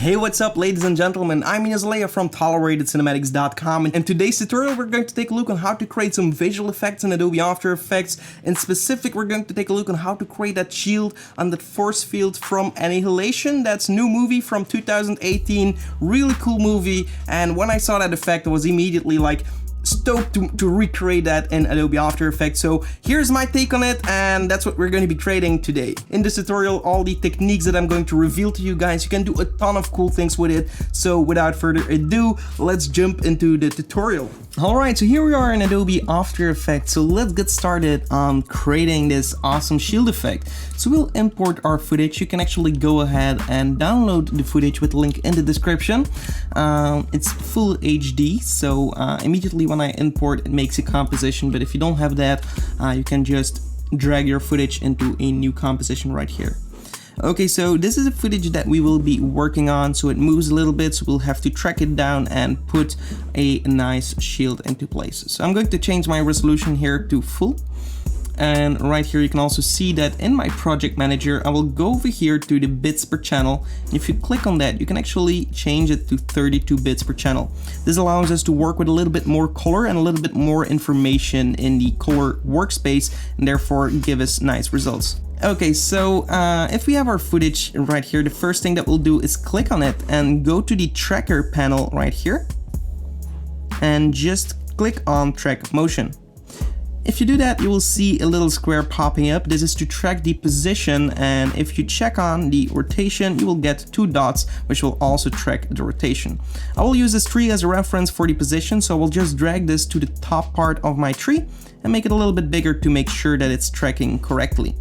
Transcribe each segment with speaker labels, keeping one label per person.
Speaker 1: Hey, what's up, ladies and gentlemen? I'm Ignace Aleya from ToleratedCinematics.com, and in today's tutorial we're going to take a look on how to create some visual effects in Adobe After Effects. In specific, we're going to take a look on how to create that shield on that force field from Annihilation. That's a new movie from 2018, really cool movie, and when I saw that effect I was immediately like stoked to recreate that in Adobe After Effects. So here's my take on it, and that's what we're going to be creating today. In this tutorial, all the techniques that I'm going to reveal to you guys, you can do a ton of cool things with it. So without further ado, let's jump into the tutorial. Alright, so here we are in Adobe After Effects, so let's get started on creating this awesome shield effect. So we'll import our footage. You can actually go ahead and download the footage with the link in the description. It's full HD, so immediately when I import it makes a composition, but if you don't have that, you can just drag your footage into a new composition right here. Okay, so this is a footage that we will be working on, so it moves a little bit, so we'll have to track it down and put a nice shield into place. So I'm going to change my resolution here to full. And right here you can also see that in my project manager I will go over here to the bits per channel, and if you click on that you can actually change it to 32 bits per channel. This allows us to work with a little bit more color and a little bit more information in the color workspace, and therefore give us nice results. Okay, so if we have our footage right here, the first thing that we'll do is click on it and go to the tracker panel right here and just click on track motion. If you do that, you will see a little square popping up. This is to track the position, and if you check on the rotation, you will get two dots, which will also track the rotation. I will use this tree as a reference for the position, so I will just drag this to the top part of my tree and make it a little bit bigger to make sure that it's tracking correctly.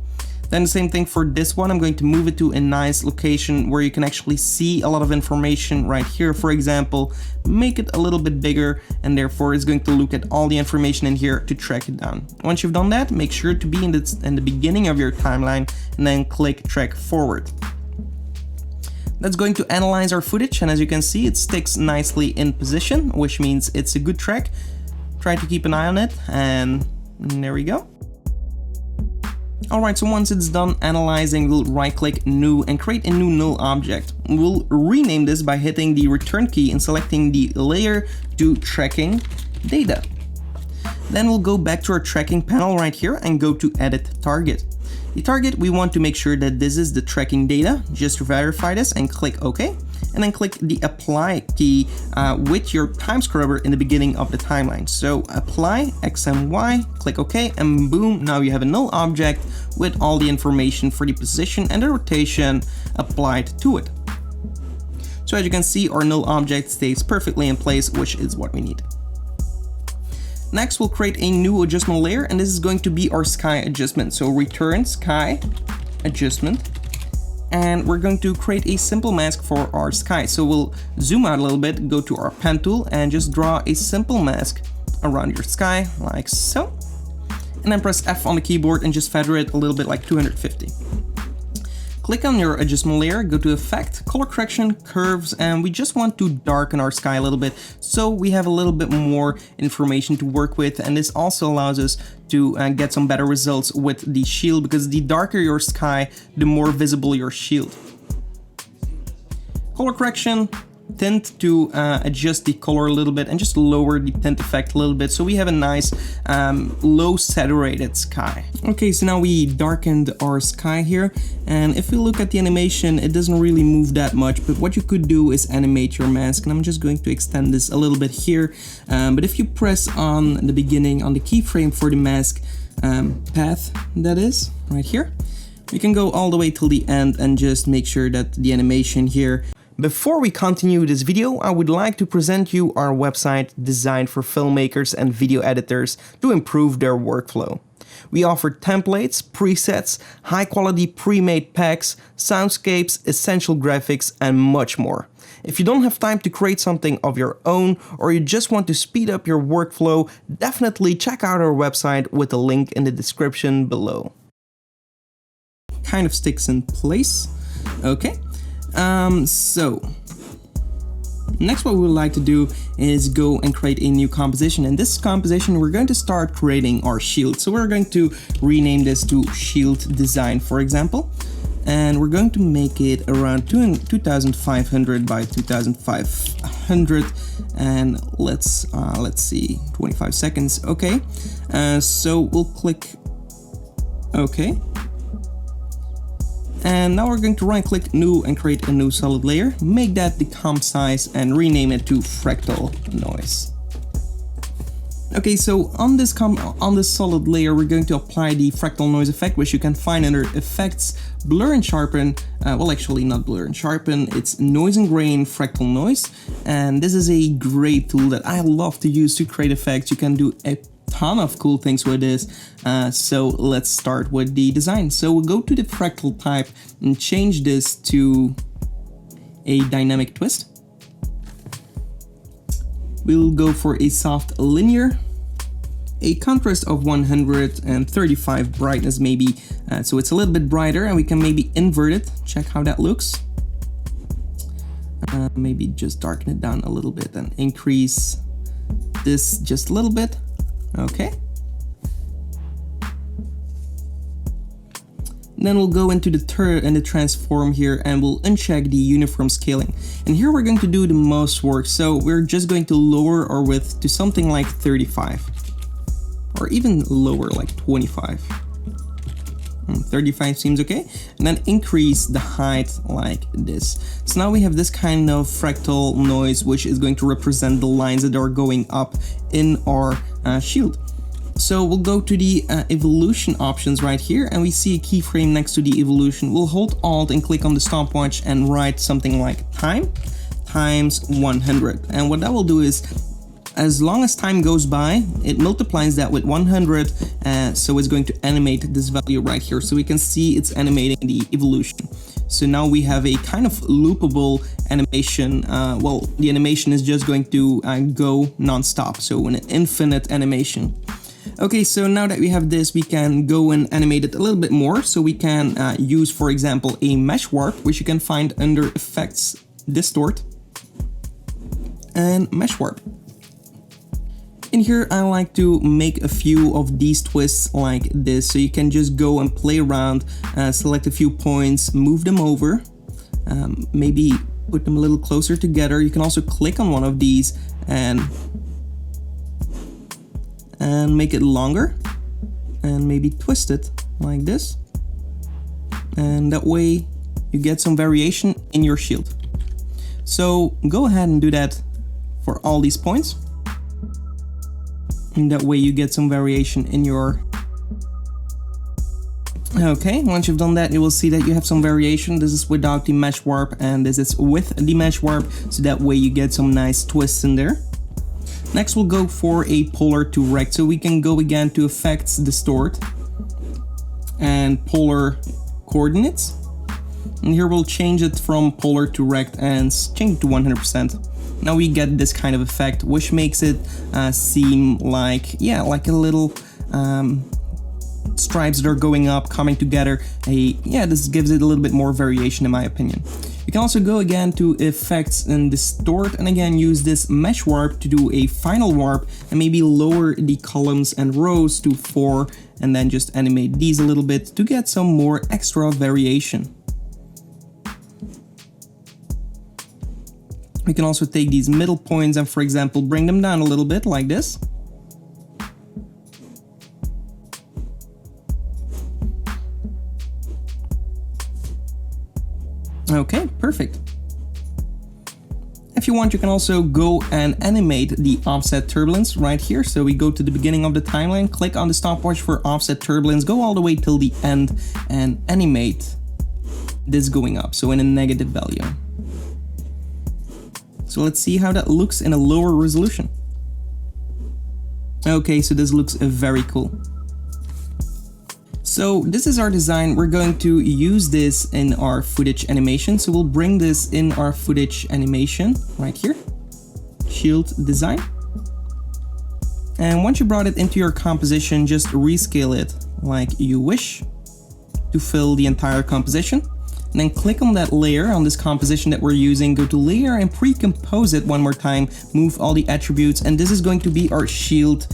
Speaker 1: Then the same thing for this one, I'm going to move it to a nice location where you can actually see a lot of information right here. For example, make it a little bit bigger, and therefore it's going to look at all the information in here to track it down. Once you've done that, make sure to be in the beginning of your timeline and then click track forward. That's going to analyze our footage, and as you can see, it sticks nicely in position, which means it's a good track. Try to keep an eye on it, and there we go. Alright, so once it's done analyzing, we'll right-click New and create a new null object. We'll rename this by hitting the return key and selecting the layer to tracking data. Then we'll go back to our tracking panel right here and go to edit target. The target, we want to make sure that this is the tracking data. Just verify this and click OK. And then click the apply key with your time scrubber in the beginning of the timeline. So apply X and Y, click OK, and boom, now you have a null object with all the information for the position and the rotation applied to it. So as you can see, our null object stays perfectly in place, which is what we need. Next, we'll create a new adjustment layer, and this is going to be our sky adjustment. So return sky adjustment, and we're going to create a simple mask for our sky. So we'll zoom out a little bit, go to our pen tool, and just draw a simple mask around your sky, like so. And then press F on the keyboard and just feather it a little bit, like 250. Click on your adjustment layer, go to Effect, Color Correction, Curves, and we just want to darken our sky a little bit so we have a little bit more information to work with, and this also allows us to get some better results with the shield, because the darker your sky, the more visible your shield. Color Correction, tint to adjust the color a little bit and just lower the tint effect a little bit so we have a nice low saturated sky. Okay, so now we darkened our sky here, and if you look at the animation, it doesn't really move that much, but what you could do is animate your mask, and I'm just going to extend this a little bit here, but if you press on the beginning on the keyframe for the mask path, that is right here, you can go all the way till the end and just make sure that the animation here. Before we continue this video, I would like to present you our website designed for filmmakers and video editors to improve their workflow. We offer templates, presets, high-quality pre-made packs, soundscapes, essential graphics, and much more. If you don't have time to create something of your own, or you just want to speed up your workflow, definitely check out our website with the link in the description below. Kind of sticks in place. Okay. So next what we would like to do is go and create a new composition. In this composition, we're going to start creating our shield. So we're going to rename this to shield design, for example. and we're going to make it around 2500 by 2500, and let's see, 25 seconds. Okay, so we'll click OK, and now we're going to right click new and create a new solid layer, make that the comp size and rename it to Fractal Noise. Okay, so on this solid layer, we're going to apply the Fractal Noise Effect, which you can find under Effects, Blur and Sharpen. Well, actually not Blur and Sharpen, it's Noise and Grain Fractal Noise. And this is a great tool that I love to use to create effects. You can do a ton of cool things with this. So let's start with the design. So we'll go to the fractal type and change this to a dynamic twist. We'll go for a soft linear, a contrast of 135 brightness maybe, so it's a little bit brighter, and we can maybe invert it, check how that looks. Maybe just darken it down a little bit and increase this just a little bit. Okay. Then we'll go into the transform here, and we'll uncheck the uniform scaling. And here we're going to do the most work, so we're just going to lower our width to something like 35. Or even lower, like 25. 35 seems okay. And then increase the height like this. So now we have this kind of fractal noise, which is going to represent the lines that are going up in our shield. So we'll go to the evolution options right here, and we see a keyframe next to the evolution. We'll hold Alt and click on the stopwatch and write something like time times 100. And what that will do is, as long as time goes by, it multiplies that with 100, so it's going to animate this value right here. So we can see it's animating the evolution. So now we have a kind of loopable animation. Well, the animation is just going to go non-stop, so an infinite animation. Okay, so now that we have this, we can go and animate it a little bit more. So we can use, for example, a mesh warp, which you can find under Effects, Distort, and Mesh Warp. In here, I like to make a few of these twists like this. So you can just go and play around, select a few points, move them over, maybe put them a little closer together. You can also click on one of these and make it longer, and maybe twist it like this. And that way you get some variation in your shield. So go ahead and do that for all these points. And that way you get some variation in your... Okay, once you've done that, you will see that you have some variation. This is without the mesh warp, and this is with the mesh warp, so that way you get some nice twists in there. Next, we'll go for a polar to rect, so we can go again to Effects, Distort, and Polar Coordinates. And here we'll change it from polar to rect and change it to 100%. Now we get this kind of effect, which makes it seem like, yeah, like a little stripes that are going up, coming together. This gives it a little bit more variation in my opinion. You can also go again to Effects and Distort, and again use this Mesh Warp to do a final warp, and maybe lower the columns and rows to 4, and then just animate these a little bit to get some more extra variation. We can also take these middle points and, for example, bring them down a little bit like this. Okay, perfect. If you want, you can also go and animate the offset turbulence right here. So we go to the beginning of the timeline, click on the stopwatch for offset turbulence, go all the way till the end and animate this going up, so in a negative value. So let's see how that looks in a lower resolution. Okay, so this looks very cool. So this is our design. We're going to use this in our footage animation. So we'll bring this in our footage animation right here. Shield design. And once you brought it into your composition, just rescale it like you wish to fill the entire composition. And then click on that layer, on this composition that we're using, go to layer and pre-compose it one more time, move all the attributes, and this is going to be our shield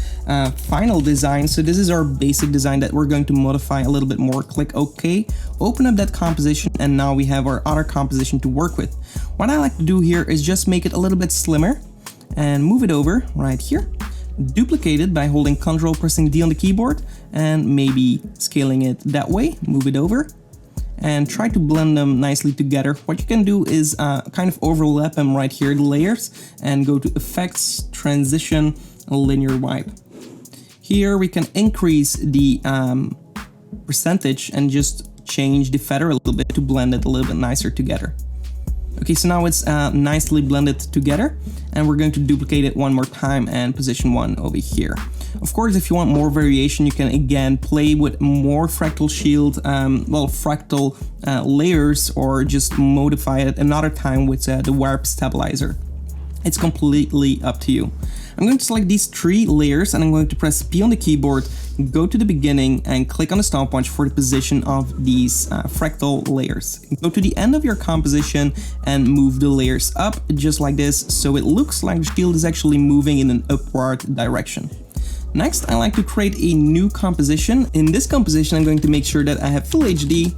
Speaker 1: final design. So this is our basic design that we're going to modify a little bit more. Click OK, open up that composition, and now we have our other composition to work with. What I like to do here is just make it a little bit slimmer and move it over right here. Duplicate it by holding Ctrl, pressing D on the keyboard, and maybe scaling it that way, move it over. And try to blend them nicely together. What you can do is kind of overlap them right here, the layers, and go to Effects, Transition, Linear Wipe. Here we can increase the percentage and just change the feather a little bit to blend it a little bit nicer together. Okay, so now it's nicely blended together, and we're going to duplicate it one more time and position one over here. Of course, if you want more variation, you can again play with more fractal shield, fractal layers, or just modify it another time with the warp stabilizer. It's completely up to you. I'm going to select these 3 layers, and I'm going to press P on the keyboard, go to the beginning, and click on the stopwatch for the position of these fractal layers. Go to the end of your composition and move the layers up just like this, so it looks like the shield is actually moving in an upward direction. Next, I like to create a new composition. In this composition, I'm going to make sure that I have Full HD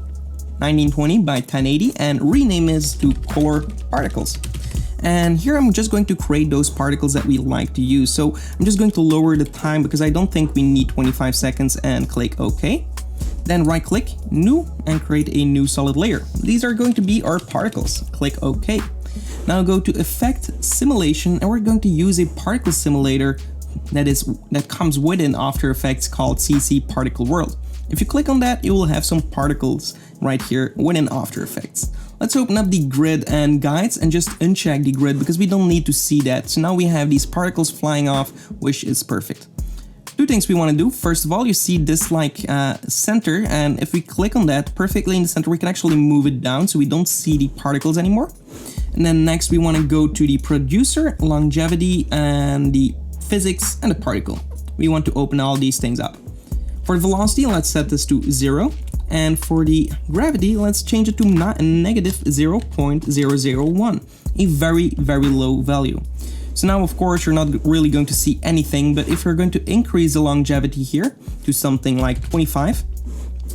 Speaker 1: 1920 by 1080 and rename this to Color Particles. And here I'm just going to create those particles that we like to use. So I'm just going to lower the time because I don't think we need 25 seconds, and click OK. Then right click, New, and create a new solid layer. These are going to be our particles. Click OK. Now go to Effect, Simulation, and we're going to use a particle simulator that comes within After Effects called CC Particle World. If you click on that, you will have some particles right here within After Effects. Let's open up the grid and guides and just uncheck the grid because we don't need to see that. So now we have these particles flying off, which is perfect. 2 things we want to do. First of all, you see this like center, and if we click on that perfectly in the center, we can actually move it down so we don't see the particles anymore. And then next we want to go to the producer, longevity, and the physics, and the particle. We want to open all these things up. For the velocity, let's set this to 0. And for the gravity, let's change it to negative 0.001, a very, very low value. So now, of course, you're not really going to see anything, but if you're going to increase the longevity here to something like 25,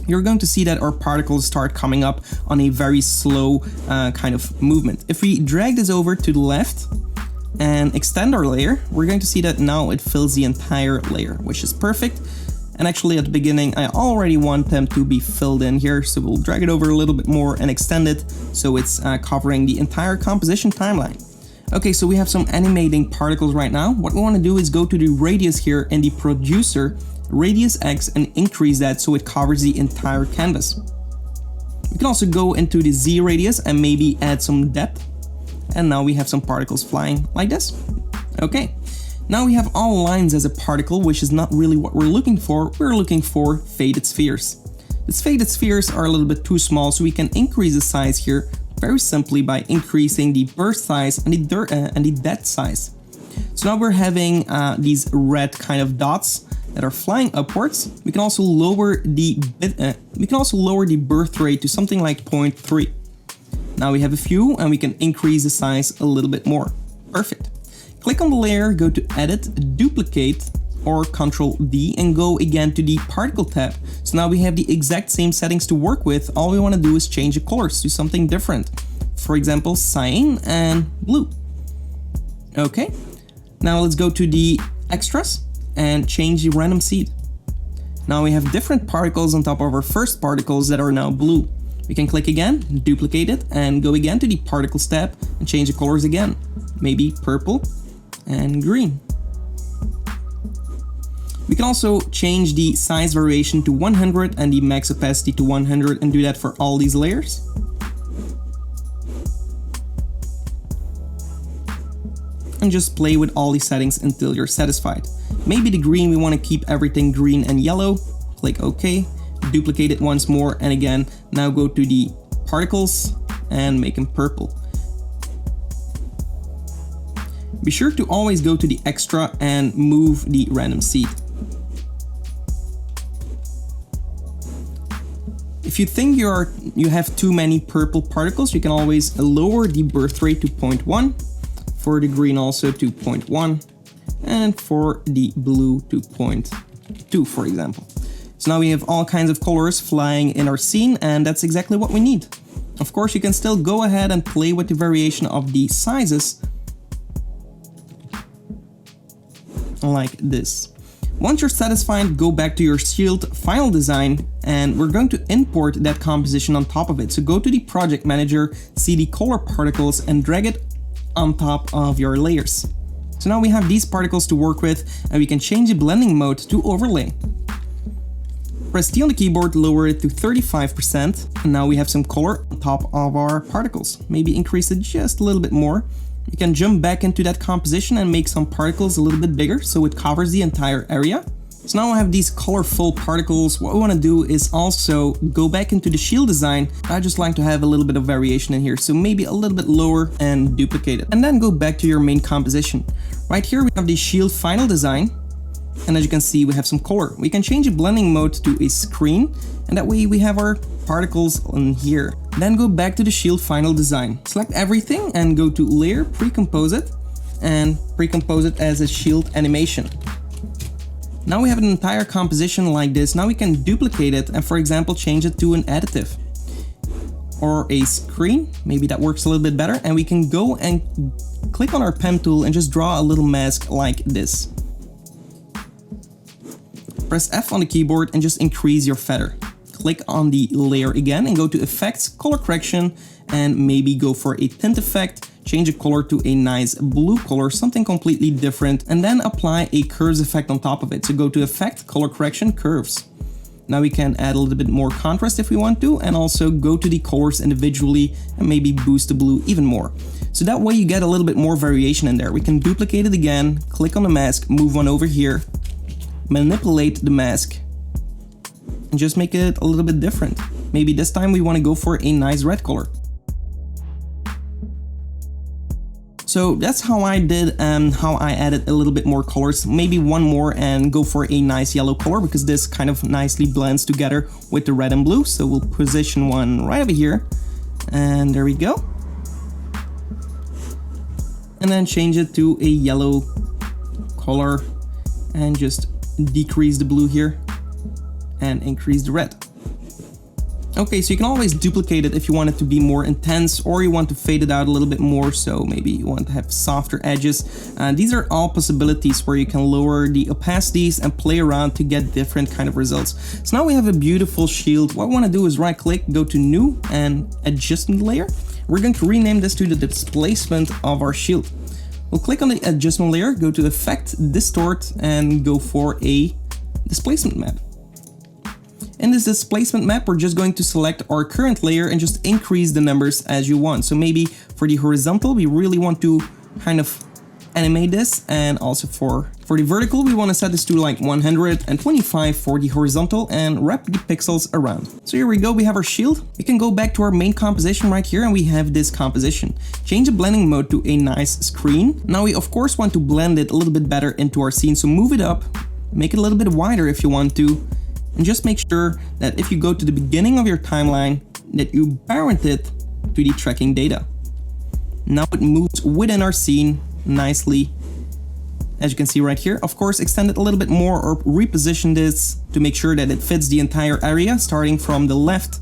Speaker 1: you're going to see that our particles start coming up on a very slow kind of movement. If we drag this over to the left and extend our layer, we're going to see that now it fills the entire layer, which is perfect. And actually at the beginning, I already want them to be filled in here, so we'll drag it over a little bit more and extend it so it's covering the entire composition timeline. Okay, so we have some animating particles right now. What we want to do is go to the radius here in the producer, radius X, and increase that so it covers the entire canvas. We can also go into the Z radius and maybe add some depth. And now we have some particles flying like this. Okay. Now we have all lines as a particle, which is not really what we're looking for. We're looking for faded spheres. These faded spheres are a little bit too small, so we can increase the size here very simply by increasing the burst size and the depth size. So now we're having these red kind of dots that are flying upwards. We can also lower the birth rate to something like 0.3. Now we have a few, and we can increase the size a little bit more. Perfect. Click on the layer, go to Edit, Duplicate, or Ctrl D, and go again to the Particle tab. So now we have the exact same settings to work with. All we want to do is change the colors to something different. For example, cyan and blue. Okay. Now let's go to the extras and change the random seed. Now we have different particles on top of our first particles that are now blue. We can click again, duplicate it, and go again to the Particles tab and change the colors again. Maybe purple and green. We can also change the size variation to 100 and the max opacity to 100 and do that for all these layers. And just play with all these settings until you're satisfied. Maybe the green, we want to keep everything green and yellow. Click OK, duplicate it once more, and again, now go to the particles and make them purple. Be sure to always go to the extra and move the random seed. If you think you have too many purple particles, you can always lower the birth rate to 0.1, for the green also to 0.1, and for the blue to 0.2, for example. So now we have all kinds of colors flying in our scene, and that's exactly what we need. Of course, you can still go ahead and play with the variation of the sizes, like this. Once you're satisfied, go back to your shield final design, and we're going to import that composition on top of it. So go to the project manager, see the color particles, and drag it on top of your layers. So now we have these particles to work with, and we can change the blending mode to overlay. Press T on the keyboard, lower it to 35%, and now we have some color on top of our particles. Maybe increase it just a little bit more. You can jump back into that composition and make some particles a little bit bigger so it covers the entire area. So now I have these colorful particles. What we want to do is also go back into the shield design. I just like to have a little bit of variation in here, so maybe a little bit lower and duplicate it. And then go back to your main composition. Right here we have the shield final design. And as you can see, we have some color. We can change the blending mode to a screen, and that way we have our particles on here. Then go back to the shield final design. Select everything and go to layer, pre-compose it, and pre-compose it as a shield animation. Now we have an entire composition like this. Now we can duplicate it and, for example, change it to an additive or a screen. Maybe that works a little bit better. And we can go and click on our pen tool and just draw a little mask like this. Press F on the keyboard and just increase your feather. Click on the layer again and go to Effects, Color Correction, and maybe go for a tint effect. Change the color to a nice blue color, something completely different, and then apply a curves effect on top of it. So go to Effect, Color Correction, Curves. Now we can add a little bit more contrast if we want to, and also go to the colors individually and maybe boost the blue even more. So that way you get a little bit more variation in there. We can duplicate it again, click on the mask, move on over here, manipulate the mask, and just make it a little bit different. Maybe this time we want to go for a nice red color. So that's how I did how I added a little bit more colors, maybe one more, and go for a nice yellow color because this kind of nicely blends together with the red and blue. So we'll position one right over here, and there we go. And then change it to a yellow color and just decrease the blue here and increase the red. Okay, so you can always duplicate it if you want it to be more intense, or you want to fade it out a little bit more, so maybe you want to have softer edges. These are all possibilities where you can lower the opacities and play around to get different kind of results. So now we have a beautiful shield. What we want to do is right click, go to New and Adjustment Layer. We're going to rename this to the displacement of our shield. We'll click on the adjustment layer, go to Effect, Distort, and go for a displacement map. In this displacement map, we're just going to select our current layer and just increase the numbers as you want. So maybe for the horizontal, we really want to kind of animate this, and also for the vertical, we want to set this to like 125 for the horizontal and wrap the pixels around. So here we go, we have our shield. We can go back to our main composition right here, and we have this composition. Change the blending mode to a nice screen. Now we of course want to blend it a little bit better into our scene, so move it up, make it a little bit wider if you want to, and just make sure that if you go to the beginning of your timeline, that you parent it to the tracking data. Now it moves within our scene nicely, as you can see right here. Of course, extend it a little bit more or reposition this to make sure that it fits the entire area, starting from the left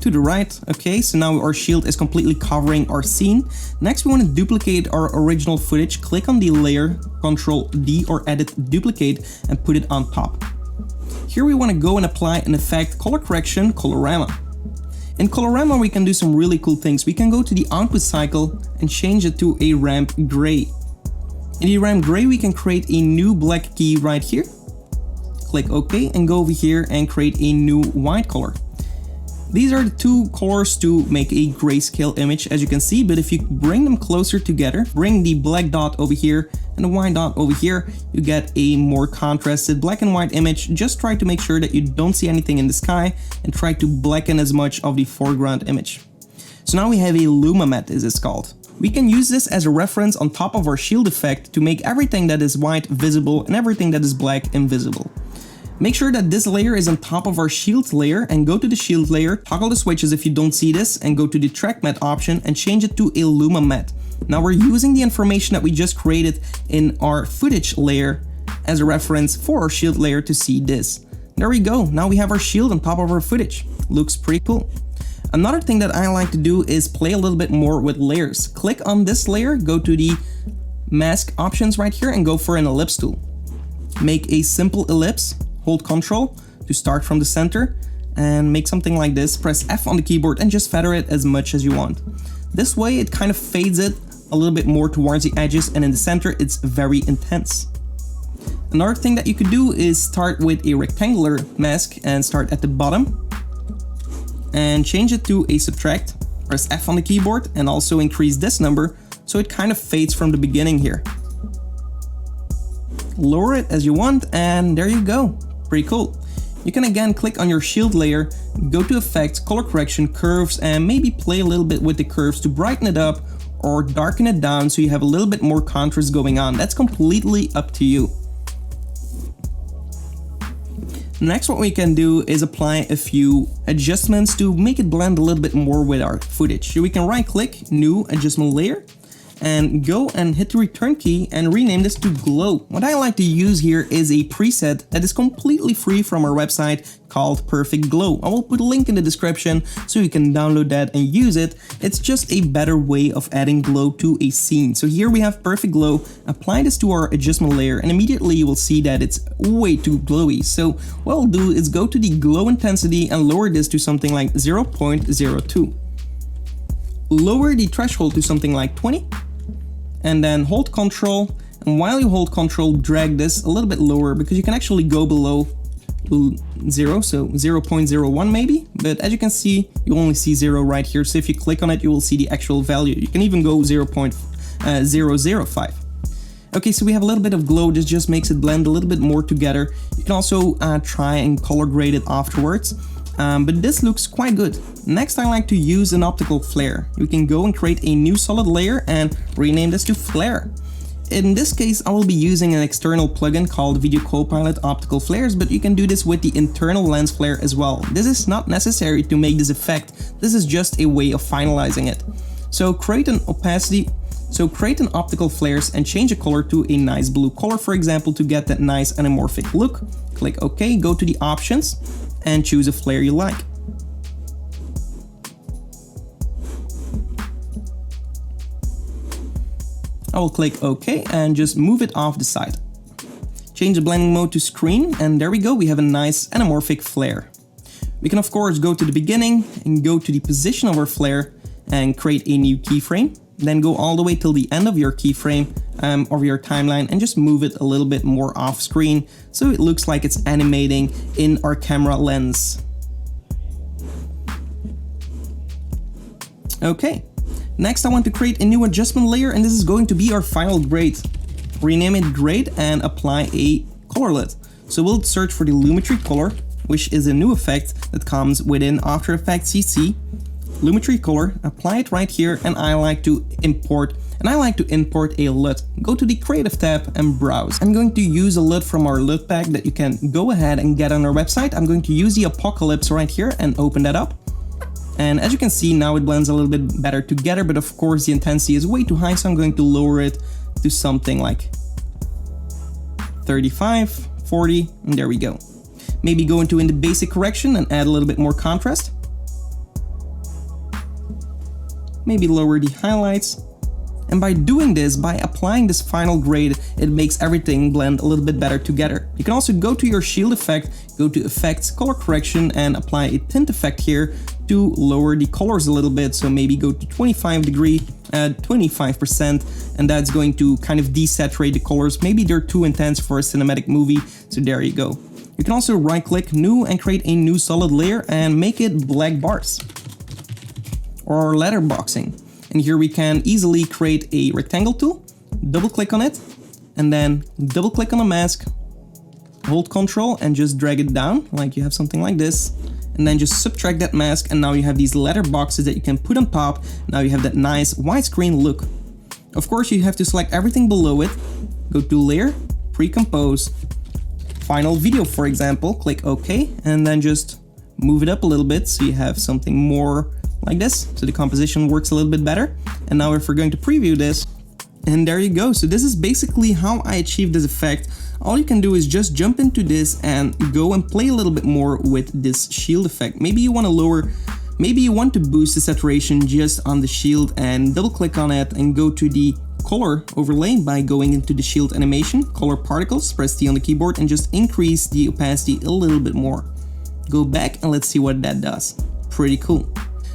Speaker 1: to the right. Okay, so now our shield is completely covering our scene. Next, we want to duplicate our original footage. Click on the layer, Ctrl D or Edit Duplicate, and put it on top. Here we want to go and apply an effect, Color Correction, Colorama. In Colorama, we can do some really cool things. We can go to the output cycle and change it to a ramp gray. In the ramp gray, we can create a new black key right here. Click OK and go over here and create a new white color. These are the two colors to make a grayscale image, as you can see, but if you bring them closer together, bring the black dot over here and the white dot over here, you get a more contrasted black and white image. Just try to make sure that you don't see anything in the sky and try to blacken as much of the foreground image. So now we have a Luma matte, as it's called. We can use this as a reference on top of our shield effect to make everything that is white visible and everything that is black invisible. Make sure that this layer is on top of our shield layer and go to the shield layer, toggle the switches if you don't see this, and go to the track matte option and change it to Illuma matte. Now we're using the information that we just created in our footage layer as a reference for our shield layer to see this. There we go, now we have our shield on top of our footage. Looks pretty cool. Another thing that I like to do is play a little bit more with layers. Click on this layer, go to the mask options right here and go for an ellipse tool. Make a simple ellipse, hold Ctrl to start from the center and make something like this. Press F on the keyboard and just feather it as much as you want. This way it kind of fades it a little bit more towards the edges, and in the center it's very intense. Another thing that you could do is start with a rectangular mask and start at the bottom and change it to a subtract. Press F on the keyboard and also increase this number so it kind of fades from the beginning here. Lower it as you want and there you go. Pretty cool. You can again click on your shield layer, go to Effects, Color Correction, Curves, and maybe play a little bit with the curves to brighten it up or darken it down so you have a little bit more contrast going on. That's completely up to you. Next, what we can do is apply a few adjustments to make it blend a little bit more with our footage. So we can right click, New Adjustment Layer, and go and hit the return key and rename this to Glow. What I like to use here is a preset that is completely free from our website called Perfect Glow. I will put a link in the description so you can download that and use it. It's just a better way of adding glow to a scene. So here we have Perfect Glow. Apply this to our adjustment layer and immediately you will see that it's way too glowy. So what I'll do is go to the glow intensity and lower this to something like 0.02. Lower the threshold to something like 20. And then hold Ctrl, and while you hold Ctrl, drag this a little bit lower because you can actually go below 0, so 0.01 maybe, but as you can see, you only see 0 right here, so if you click on it, you will see the actual value. You can even go 0.005. Okay, so we have a little bit of glow. This just makes it blend a little bit more together. You can also try and color grade it afterwards. But this looks quite good. Next, I like to use an optical flare. You can go and create a new solid layer and rename this to Flare. In this case, I will be using an external plugin called Video Copilot Optical Flares, but you can do this with the internal lens flare as well. This is not necessary to make this effect. This is just a way of finalizing it. So create an optical flares and change the color to a nice blue color, for example, to get that nice anamorphic look. Click OK, go to the options, and choose a flare you like. I will click OK and just move it off the side. Change the blending mode to screen and there we go, we have a nice anamorphic flare. We can of course go to the beginning and go to the position of our flare and create a new keyframe. Then go all the way till the end of your keyframe of your timeline and just move it a little bit more off screen so it looks like it's animating in our camera lens. Okay, next I want to create a new adjustment layer and this is going to be our final grade. Rename it grade and apply a colorlet. So we'll search for the Lumetri color, which is a new effect that comes within After Effects CC. Lumetri color, apply it right here, and I like to import a LUT. Go to the Creative tab and browse. I'm going to use a LUT from our LUT pack that you can go ahead and get on our website. I'm going to use the Apocalypse right here and open that up. And as you can see, now it blends a little bit better together, but of course the intensity is way too high, so I'm going to lower it to something like 35, 40, and there we go. Maybe go into the basic correction and add a little bit more contrast. Maybe lower the highlights. And by doing this, by applying this final grade, it makes everything blend a little bit better together. You can also go to your shield effect, go to Effects, Color Correction, and apply a tint effect here to lower the colors a little bit. So maybe go to 25%, and that's going to kind of desaturate the colors. Maybe they're too intense for a cinematic movie, so there you go. You can also right-click New and create a new solid layer and make it black bars or letterboxing. And here we can easily create a rectangle tool, double click on it, and then double click on the mask, hold Ctrl and just drag it down, like you have something like this, and then just subtract that mask, and now you have these letterboxes that you can put on top. Now you have that nice widescreen look. Of course, you have to select everything below it, go to Layer, Pre-Compose, final video, for example. Click OK, and then just move it up a little bit so you have something more like this, so the composition works a little bit better. And now if we're going to preview this, and there you go. So this is basically how I achieved this effect. All you can do is just jump into this and go and play a little bit more with this shield effect. Maybe you want to boost the saturation just on the shield, and double click on it and go to the color overlay by going into the shield animation, color particles, press T on the keyboard and just increase the opacity a little bit more. Go back and let's see what that does. Pretty cool.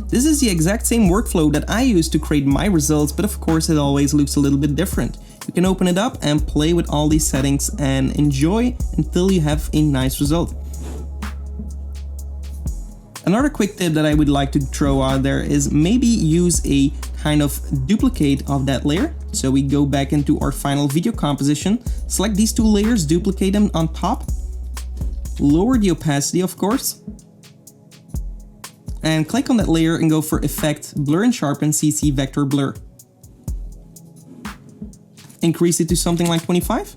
Speaker 1: This is the exact same workflow that I use to create my results, but of course it always looks a little bit different. You can open it up and play with all these settings and enjoy until you have a nice result. Another quick tip that I would like to throw out there is maybe use a kind of duplicate of that layer. So we go back into our final video composition, select these two layers, duplicate them on top, lower the opacity of course, and click on that layer and go for Effect, Blur and Sharpen, CC Vector Blur. Increase it to something like 25.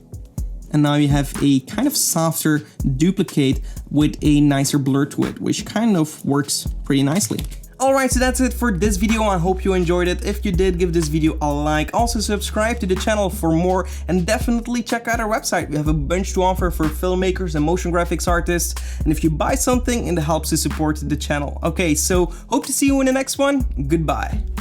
Speaker 1: And now you have a kind of softer duplicate with a nicer blur to it, which kind of works pretty nicely. Alright, so that's it for this video. I hope you enjoyed it. If you did, give this video a like. Also subscribe to the channel for more, and definitely check out our website. We have a bunch to offer for filmmakers and motion graphics artists. And if you buy something, it helps to support the channel. Okay, so hope to see you in the next one. Goodbye.